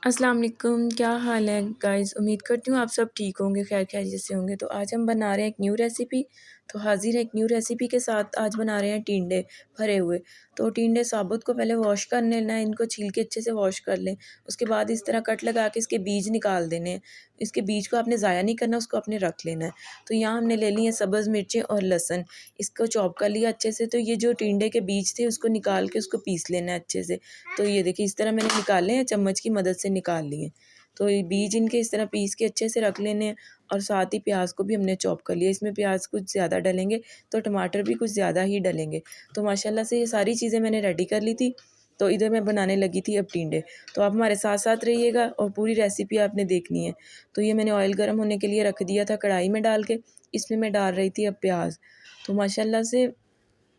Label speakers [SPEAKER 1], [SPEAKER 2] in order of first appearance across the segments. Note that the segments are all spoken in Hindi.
[SPEAKER 1] अस्सलाम वालेकुम, क्या हाल है गाइज़। उम्मीद करती हूँ आप सब ठीक होंगे, खैर खैरियत से होंगे। तो आज हम बना रहे हैं एक न्यू रेसिपी। तो हाज़िर है एक न्यू रेसिपी के साथ। आज बना रहे हैं टिंडे भरे हुए। तो टिंडे साबुत को पहले वॉश कर लेना है, इनको छील के अच्छे से वॉश कर लें। उसके बाद इस तरह कट लगा के इसके बीज निकाल देने हैं। इसके बीज को आपने ज़ाया नहीं करना, उसको आपने रख लेना है। तो यहाँ हमने ले ली है सब्ज़ मिर्चें और लहसुन, इसको चॉप कर लिया अच्छे से। तो ये जो टिंडे के बीज थे उसको निकाल के उसको पीस लेना है अच्छे से। तो ये देखिए इस तरह मैंने निकाले हैं, चम्मच की मदद से निकाल लिए। तो ये बीज इनके इस तरह पीस के अच्छे से रख लेने हैं। और साथ ही प्याज को भी हमने चॉप कर लिया। इसमें प्याज कुछ ज़्यादा डलेंगे तो टमाटर भी कुछ ज़्यादा ही डलेंगे। तो माशाल्लाह से ये सारी चीज़ें मैंने रेडी कर ली थी। तो इधर मैं बनाने लगी थी अब टिंडे। तो आप हमारे साथ साथ रहिएगा और पूरी रेसिपी आपने देखनी है। तो ये मैंने ऑयल गर्म होने के लिए रख दिया था कढ़ाई में डाल के। इसमें मैं डाल रही थी अब प्याज। तो माशाल्लाह से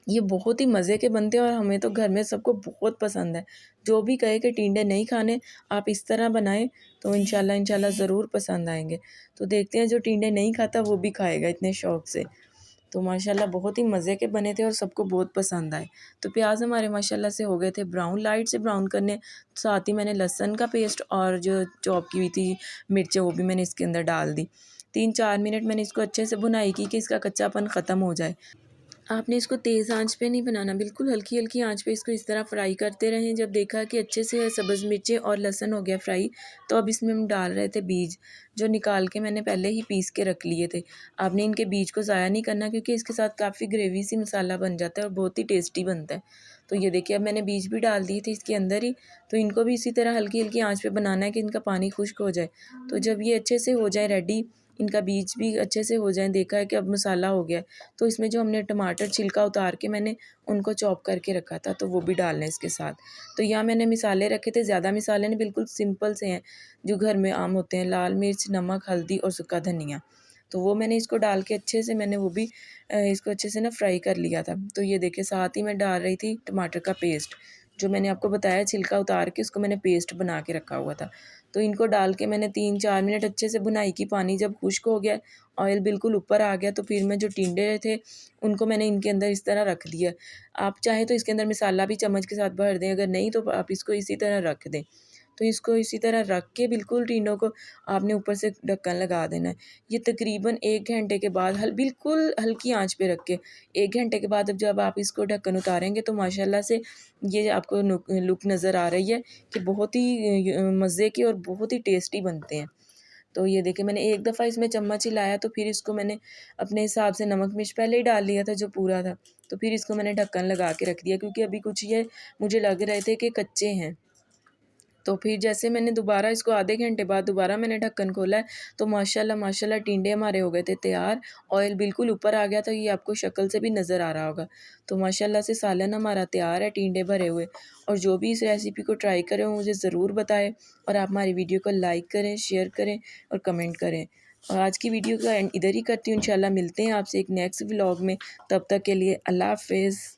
[SPEAKER 1] ये बहुत ही मज़े के बनते हैं और हमें तो घर में सबको बहुत पसंद है। जो भी कहे कि टिंडे नहीं खाने, आप इस तरह बनाएँ तो इंशाल्लाह इंशाल्लाह ज़रूर पसंद आएँगे। तो देखते हैं जो टिंडे नहीं खाता वो भी खाएगा इतने शौक़ से। तो माशाल्लाह बहुत ही मज़े के बने थे और सबको बहुत पसंद आए। तो प्याज़ हमारे माशाल्लाह से हो गए थे ब्राउन, लाइट से ब्राउन करने। साथ ही मैंने लहसुन का पेस्ट और जो चॉप की हुई थी मिर्चें वो भी मैंने इसके अंदर डाल दी। 3-4 मिनट मैंने इसको अच्छे से भुनाई की कि इसका कच्चापन ख़त्म हो जाए। आपने इसको तेज़ आंच पे नहीं बनाना, बिल्कुल हल्की-हल्की आंच पे इसको इस तरह फ्राई करते रहें। जब देखा कि अच्छे से सब्ज़ मिर्चें और लहसुन हो गया फ्राई, तो अब इसमें हम डाल रहे थे बीज, जो निकाल के मैंने पहले ही पीस के रख लिए थे। आपने इनके बीज को ज़ाया नहीं करना क्योंकि इसके साथ काफ़ी ग्रेवी सी मसाला बन जाता है और बहुत ही टेस्टी बनता है। तो ये देखिए अब मैंने बीज भी डाल दिए थे इसके अंदर ही। तो इनको भी इसी तरह हल्की-हल्की आंच पे बनाना है कि इनका पानी खुश्क हो जाए। तो जब ये अच्छे से हो जाए रेडी, इनका बीज भी अच्छे से हो जाएँ, देखा है कि अब मसाला हो गया है, तो इसमें जो हमने टमाटर छिलका उतार के मैंने उनको चॉप करके रखा था, तो वो भी डालना है इसके साथ। तो यहाँ मैंने मिसाले रखे थे, ज़्यादा मिसाले नहीं, बिल्कुल सिंपल से हैं, जो घर में आम होते हैं, लाल मिर्च, नमक, हल्दी और सूखा धनिया। तो वो मैंने इसको डाल के अच्छे से मैंने वो भी इसको अच्छे से ना फ्राई कर लिया था। तो ये देखिए साथ ही मैं डाल रही थी टमाटर का पेस्ट, जो मैंने आपको बताया छिलका उतार के उसको मैंने पेस्ट बना के रखा हुआ था। तो इनको डाल के मैंने 3-4 मिनट अच्छे से भुनाई की। पानी जब खुश्क हो गया, ऑयल बिल्कुल ऊपर आ गया, तो फिर मैं जो टिंडे थे उनको मैंने इनके अंदर इस तरह रख दिया। आप चाहें तो इसके अंदर मसाला भी चम्मच के साथ भर दें, अगर नहीं तो आप इसको इसी तरह रख दें। तो इसको इसी तरह रख के बिल्कुल टिंडों को आपने ऊपर से ढक्कन लगा देना है। ये तकरीबन 1 घंटे के बाद बिल्कुल हल्की आँच पे रख के 1 घंटे के बाद अब जब आप इसको ढक्कन उतारेंगे तो माशाल्लाह से ये आपको लुक नज़र आ रही है कि बहुत ही मज़े के और बहुत ही टेस्टी बनते हैं। तो ये देखिए मैंने एक दफ़ा इसमें चम्मच हिलाया तो फिर इसको मैंने अपने हिसाब से नमक मिर्च पहले ही डाल लिया था जो पूरा था। तो फिर इसको मैंने ढक्कन लगा के रख दिया क्योंकि अभी कुछ ये मुझे लग रहे थे कि कच्चे हैं। तो फिर जैसे मैंने दोबारा इसको आधे घंटे बाद दोबारा मैंने ढक्कन खोला है, तो माशाल्लाह माशाल्लाह टिंडे हमारे हो गए थे तैयार। ऑयल बिल्कुल ऊपर आ गया था, ये आपको शक्ल से भी नज़र आ रहा होगा। तो माशाल्लाह से सालन हमारा तैयार है टिंडे भरे हुए। और जो भी इस रेसिपी को ट्राई करें वो मुझे ज़रूर बताएं और आप हमारी वीडियो को लाइक करें, शेयर करें और कमेंट करें। और आज की वीडियो का एंड इधर ही करती हूँ, इंशाल्लाह मिलते हैं आपसे एक नेक्स्ट व्लॉग में। तब तक के लिए अल्लाह हाफ़िज़।